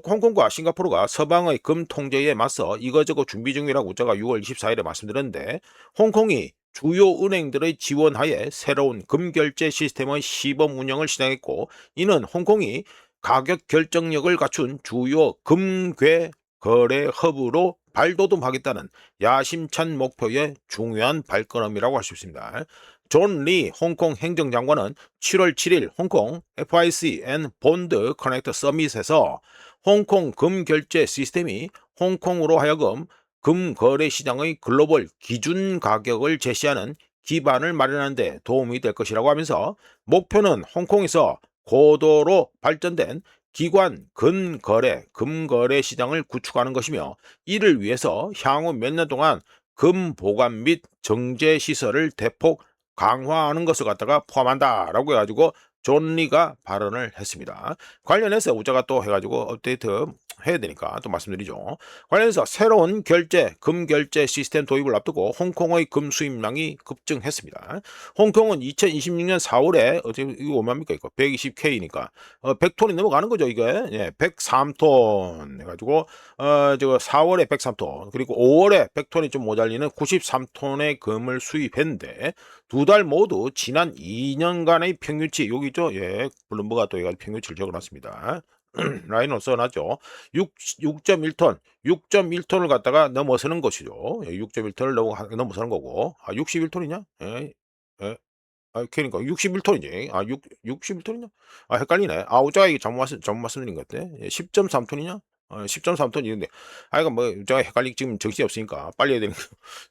홍콩과 싱가포르가 서방의 금 통제에 맞서 이거저거 준비 중이라고 우짜가 6월 24일에 말씀드렸는데, 홍콩이 주요 은행들의 지원하에 새로운 금 결제 시스템의 시범 운영을 시작했고, 이는 홍콩이 가격 결정력을 갖춘 주요 금괴 거래 허브로 발돋움하겠다는 야심찬 목표의 중요한 발걸음이라고 할 수 있습니다. 존 리 홍콩 행정장관은 7월 7일 홍콩 FIC 앤 본드 커넥터 서밋에서 홍콩 금 결제 시스템이 홍콩으로 하여금 금 거래 시장의 글로벌 기준 가격을 제시하는 기반을 마련하는 데 도움이 될 것이라고 하면서, 목표는 홍콩에서 고도로 발전된 기관 근거래, 금거래 시장을 구축하는 것이며, 이를 위해서 향후 몇 년 동안 금 보관 및 정제 시설을 대폭 강화하는 것을 갖다가 포함한다라고 해가지고 존 리가 발언을 했습니다. 관련해서 우자가 또 해가지고 업데이트 해야 되니까 또 말씀드리죠. 관련해서 새로운 금 결제 시스템 도입을 앞두고 홍콩의 금 수입량이 급증했습니다. 홍콩은 2026년 4월에 이거 얼마입니까? 이거 120K니까 100톤이 넘어가는 거죠, 이게. 예, 103톤 해가지고 저거 4월에 103톤 그리고 5월에 100톤이 좀 모자리는 93톤의 금을 수입했는데 두 달 모두 지난 2년간의 평균치 여기 있죠. 예, 블룸버그가 또 해가지고 평균치를 적어놨습니다. 라인을 써놨죠. 6.1톤, 6.1톤을 갖다가 넘어서는 것이죠. 6.1톤을 넘어서는 거고. 아, 61톤이냐? 예, 예. 아, 그러니까 61톤이지. 아, 61톤이냐? 아, 헷갈리네. 아, 오자가 이게 잘못 말씀드린 것 같아. 10.3톤이냐? 10.3톤 이런데. 아, 이거 뭐, 제가 지금 정신이 없으니까 빨리 해야 되는 거.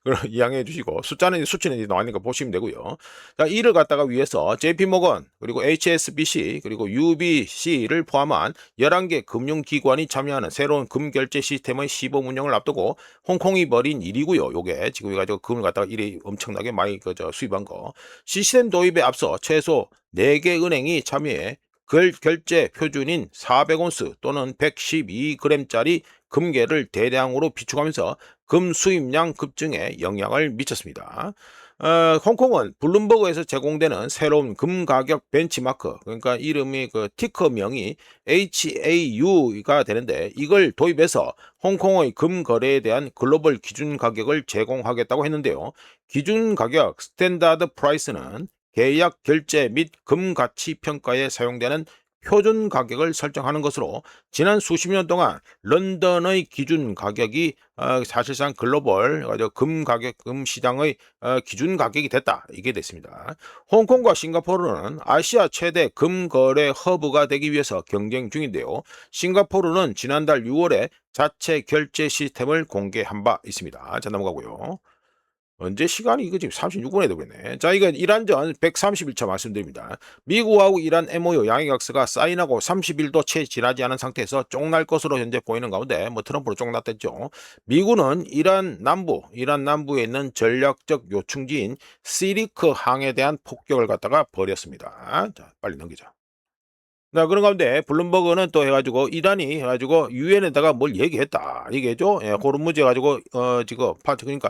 그럼 이양해 주시고. 수치는 이제 나와 있는 거 보시면 되고요. 자, 이를 갖다가 위해서 JP모건, 그리고 HSBC, 그리고 UBC를 포함한 11개 금융기관이 참여하는 새로운 금결제 시스템의 시범 운영을 앞두고 홍콩이 벌인 일이고요. 요게 지금 해가지고 금을 갖다가 일이 엄청나게 많이 수입한 거. 시스템 도입에 앞서 최소 4개 은행이 참여해 결제 표준인 400온스 또는 112g짜리 금괴를 대량으로 비축하면서 금 수입량 급증에 영향을 미쳤습니다. 홍콩은 블룸버그에서 제공되는 새로운 금 가격 벤치마크, 그러니까 이름이 티커명이 HAU가 되는데 이걸 도입해서 홍콩의 금 거래에 대한 글로벌 기준 가격을 제공하겠다고 했는데요. 기준 가격 스탠다드 프라이스는 계약 결제 및 금 가치 평가에 사용되는 표준 가격을 설정하는 것으로 지난 수십 년 동안 런던의 기준 가격이 사실상 글로벌 금 시장의 기준 가격이 됐다. 이게 됐습니다. 홍콩과 싱가포르는 아시아 최대 금 거래 허브가 되기 위해서 경쟁 중인데요. 싱가포르는 지난달 6월에 자체 결제 시스템을 공개한 바 있습니다. 자, 넘어가고요. 언제 시간이 이거 지금 36분에 되겠네. 자, 이건 이란 전 131차 말씀드립니다. 미국하고 이란 MOU 양해각서가 사인하고 30일도 채 지나지 않은 상태에서 쫑날 것으로 현재 보이는 가운데 트럼프로 쫑났댔죠. 미국은 이란 남부에 있는 전략적 요충지인 시리크 항에 대한 폭격을 갖다가 벌였습니다. 자, 빨리 넘기자. 나 그런 가운데 블룸버그는 또 해가지고 이란이 해가지고 유엔에다가 뭘 얘기했다 얘기했죠. 예, 호르무즈 해가지고 지금 파트 그러니까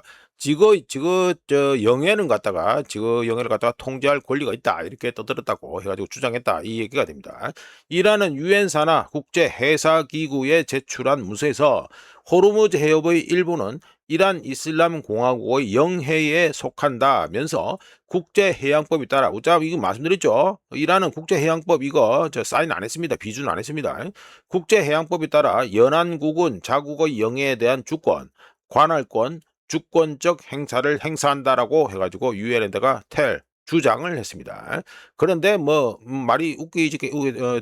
영해는 갖다가 영해를 갖다가 통제할 권리가 있다 이렇게 떠들었다고 해가지고 주장했다 이 얘기가 됩니다. 이란은 유엔 산하 국제 해사 기구에 제출한 문서에서 호르무즈 해협의 일부는 이란 이슬람 공화국의 영해에 속한다면서 국제해양법에 따라 이거 말씀드렸죠. 이란은 국제해양법 이거 사인 안 했습니다. 비준 안 했습니다. 국제해양법에 따라 연안국은 자국의 영해에 대한 주권, 관할권, 주권적 행사를 행사한다라고 해가지고 유엔에다가 주장을 했습니다. 그런데 말이 웃기지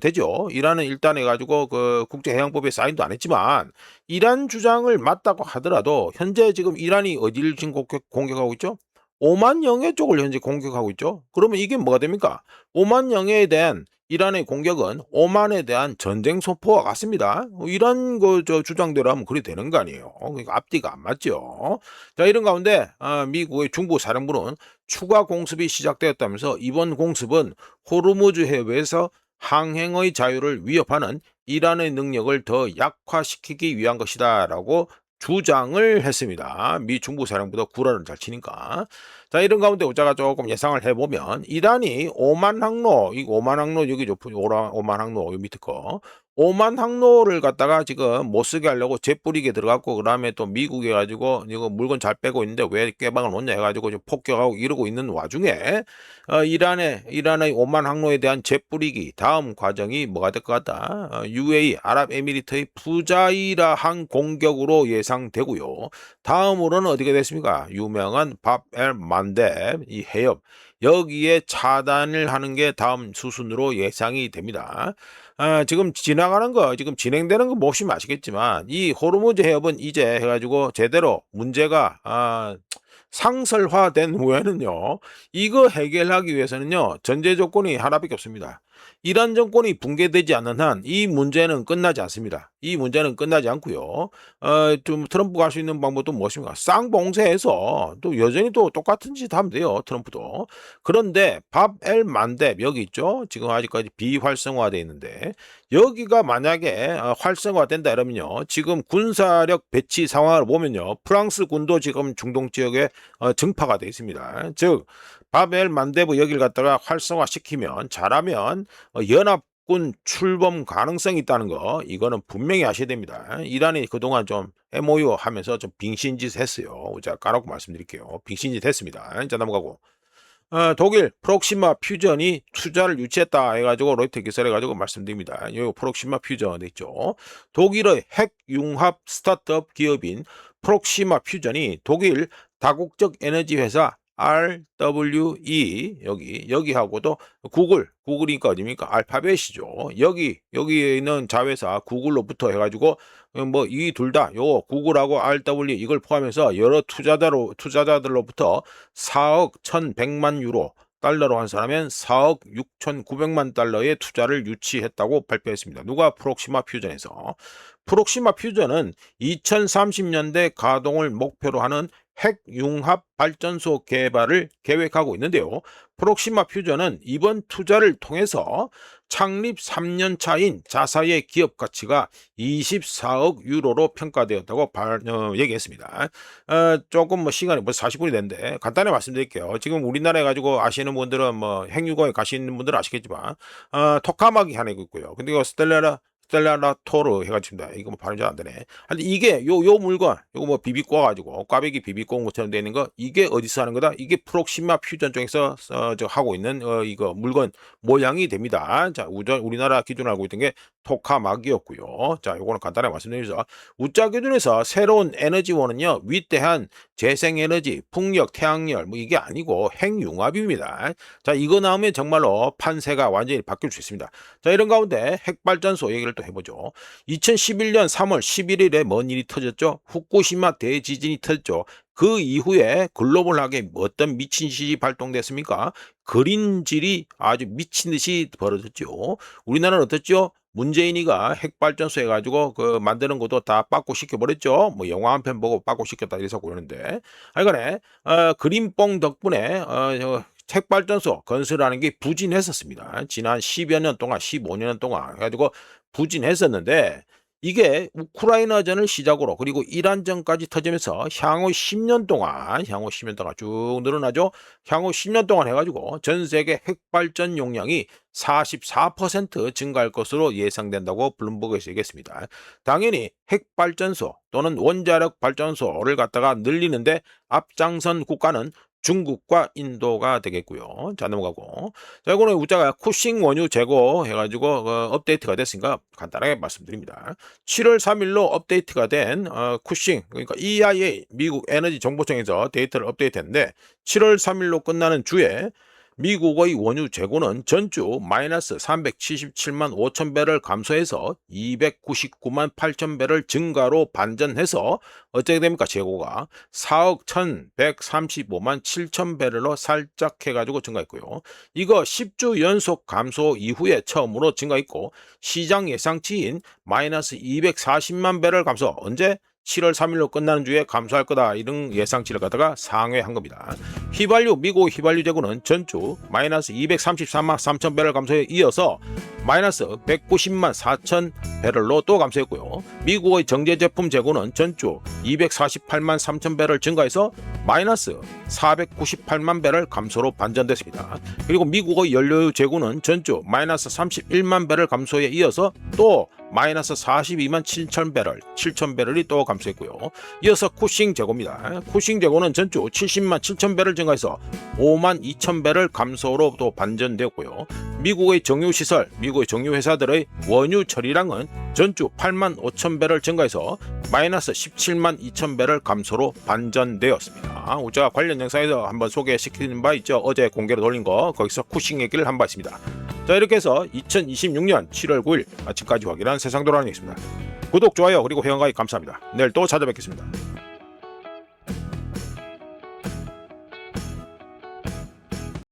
되죠. 이란은 일단 해가지고 국제해양법에 사인도 안 했지만 이란 주장을 맞다고 하더라도 현재 지금 이란이 어디를 지금 공격하고 있죠? 오만 영해 쪽을 현재 공격하고 있죠. 그러면 이게 뭐가 됩니까? 오만 영해에 대한 이란의 공격은 오만에 대한 전쟁 소포와 같습니다. 이런 주장대로 하면 그리 되는 거 아니에요. 그러니까 앞뒤가 안 맞죠. 자, 이런 가운데 미국의 중부 사령부는 추가 공습이 시작되었다면서 이번 공습은 호르무즈 해협에서 항행의 자유를 위협하는 이란의 능력을 더 약화시키기 위한 것이다라고 주장을 했습니다. 미 중부 사령부도 구라를 잘 치니까. 자, 이런 가운데 우리가 조금 예상을 해보면 이란이 오만 항로 여기 오만 항로 여기 밑에 거 오만 항로를 갖다가 지금 못 쓰게 하려고 재뿌리게 들어갔고 그다음에 또 미국에 가지고 이거 물건 잘 빼고 있는데 왜 깨방을 놓냐 해가지고 지금 폭격하고 이러고 있는 와중에 이란의 오만 항로에 대한 재뿌리기 다음 과정이 뭐가 될 것 같다. UAE 아랍에미리트의 푸자이라항 공격으로 예상되고요. 다음으로는 어디가 됐습니까? 유명한 밥엘 만뎁 이 해협 여기에 차단을 하는 게 다음 수순으로 예상이 됩니다. 지금 지금 진행되는 거 보시면 아시겠지만 이 호르무즈 해협은 이제 해가지고 제대로 문제가 상설화된 후에는요 이거 해결하기 위해서는요 전제 조건이 하나밖에 없습니다. 이란 정권이 붕괴되지 않는 한 이 문제는 끝나지 않습니다. 이 문제는 끝나지 않고요. 좀 트럼프가 할 수 있는 방법도 무엇입니까? 쌍봉쇄해서 또 여전히 또 똑같은 짓 하면 돼요. 트럼프도. 그런데 밥 엘 만뎁 여기 있죠. 지금 아직까지 비활성화되어 있는데 여기가 만약에 활성화된다 이러면요. 지금 군사력 배치 상황을 보면요. 프랑스 군도 지금 중동 지역에 증파가 되어 있습니다. 즉 바벨 만데브 여기를 갖다가 활성화시키면 잘하면 연합군 출범 가능성이 있다는 거 이거는 분명히 아셔야 됩니다. 이란이 그동안 좀 MOU 하면서 좀 빙신짓 했어요. 제가 까놓고 말씀드릴게요. 빙신짓 했습니다. 자 넘어가고 독일 프록시마 퓨전이 투자를 유치했다 해가지고 로이터 기사를 해가지고 말씀드립니다. 요 프록시마 퓨전 있죠. 독일의 핵융합 스타트업 기업인 프록시마 퓨전이 독일 다국적 에너지 회사 RWE 여기하고도 구글이니까 어딥니까? 알파벳이죠. 여기 있는 자회사 구글로부터 해가지고 뭐 이 둘 다 요 구글하고 RWE 이걸 포함해서 여러 투자자들로부터 4억 1,100만 유로 달러로 환산하면 4억 6,900만 달러의 투자를 유치했다고 발표했습니다. 누가? 프록시마 퓨전에서. 프록시마 퓨전은 2030년대 가동을 목표로 하는 핵융합 발전소 개발을 계획하고 있는데요. 프록시마 퓨전은 이번 투자를 통해서 창립 3년 차인 자사의 기업 가치가 24억 유로로 평가되었다고 얘기했습니다. 조금 뭐 시간이 벌써 40분이 됐는데 간단히 말씀드릴게요. 지금 우리나라에 가지고 아시는 분들은 뭐 핵유고에 가시는 분들은 아시겠지만 토카마기 하나 있고요. 근데 이거 스텔라토르 해가지고입니다. 이거 뭐 발음 잘 안 되네. 근데 이게 요 물건, 요거 뭐 비비꼬 가지고 꽈배기 비비꼬 것처럼 되는 거 이게 어디서 하는 거다? 이게 프록시마 퓨전 쪽에서 저 하고 있는 이거 물건 모양이 됩니다. 자, 우리나라 기준으로 알고 있던 게 토카마기였고요. 자, 요거는 간단하게 말씀드리면서 우짜 기준에서 새로운 에너지원은요 위대한 재생에너지, 풍력, 태양열 뭐 이게 아니고 핵융합입니다. 자, 이거 나오면 정말로 판세가 완전히 바뀔 수 있습니다. 자, 이런 가운데 핵발전소 얘기를 또 해보죠. 2011년 3월 11일에 뭔 일이 터졌죠? 후쿠시마 대지진이 터졌죠. 그 이후에 글로벌하게 어떤 미친 짓이 발동됐습니까? 그린질이 아주 미친 듯이 벌어졌죠. 우리나라는 어떻죠? 문재인이가 핵발전소 해가지고 그 만드는 것도 다 빠꾸 시켜버렸죠. 뭐 영화 한 편 보고 빠꾸 시켰다 이래서 그러는데 하여간에 그린뽕 덕분에 핵발전소 건설하는 게 부진했었습니다. 지난 10여 년 동안 15년 동안 해가지고 부진했었는데 이게 우크라이나전을 시작으로 그리고 이란전까지 터지면서 향후 10년 동안 쭉 늘어나죠. 향후 10년 동안 해가지고 전 세계 핵발전 용량이 44% 증가할 것으로 예상된다고 블룸버그에서 얘기했습니다. 당연히 핵발전소 또는 원자력 발전소를 갖다가 늘리는데 앞장선 국가는 중국과 인도가 되겠고요. 자 넘어가고 자 이거는 우자가 쿠싱 원유 재고 해가지고 업데이트가 됐으니까 간단하게 말씀드립니다. 7월 3일로 업데이트가 된 쿠싱 그러니까 EIA 미국 에너지 정보청에서 데이터를 업데이트했는데 7월 3일로 끝나는 주에 미국의 원유 재고는 전주 마이너스 377만 5천 배를 감소해서 299만 8천 배를 증가로 반전해서 어떻게 됩니까? 재고가 4억 1,135만 7천 배럴로 살짝 해가지고 증가했고요. 이거 10주 연속 감소 이후에 처음으로 증가했고 시장 예상치인 마이너스 240만 배럴 감소 언제? 7월 3일로 끝나는 주에 감소할 거다 이런 예상치를 갖다가 상회한 겁니다. 미국 휘발유 재고는 전주 마이너스 233만 3천 배럴 감소에 이어서 마이너스 190만 4천 배럴로 또 감소했고요. 미국의 정제 제품 재고는 전주 248만 3천 배럴 증가해서 마이너스 498만 배럴 감소로 반전됐습니다. 그리고 미국의 연료 재고는 전주 마이너스 31만 배럴 감소에 이어서 또 마이너스 42만 7천 배럴이 또 감소했고요. 이어서 쿠싱 재고입니다. 쿠싱 재고는 전주 70만 7천 배럴 증가해서 5만 2천 배럴 감소로 또 반전되었고요. 미국의 정유시설, 미국의 정유회사들의 원유 처리량은 전주 8만 5천 배럴 증가해서 마이너스 17만 2천 배럴 감소로 반전되었습니다. 우리가 관련 영상에서 한번 소개시키는 바 있죠. 어제 공개로 돌린 거 거기서 쿠싱 얘기를 한 바 있습니다. 자 이렇게 해서 2026년 7월 9일 아침까지 확인한 세상 돌아다니겠습니다. 구독, 좋아요 그리고 회원가입 감사합니다. 내일 또 찾아뵙겠습니다.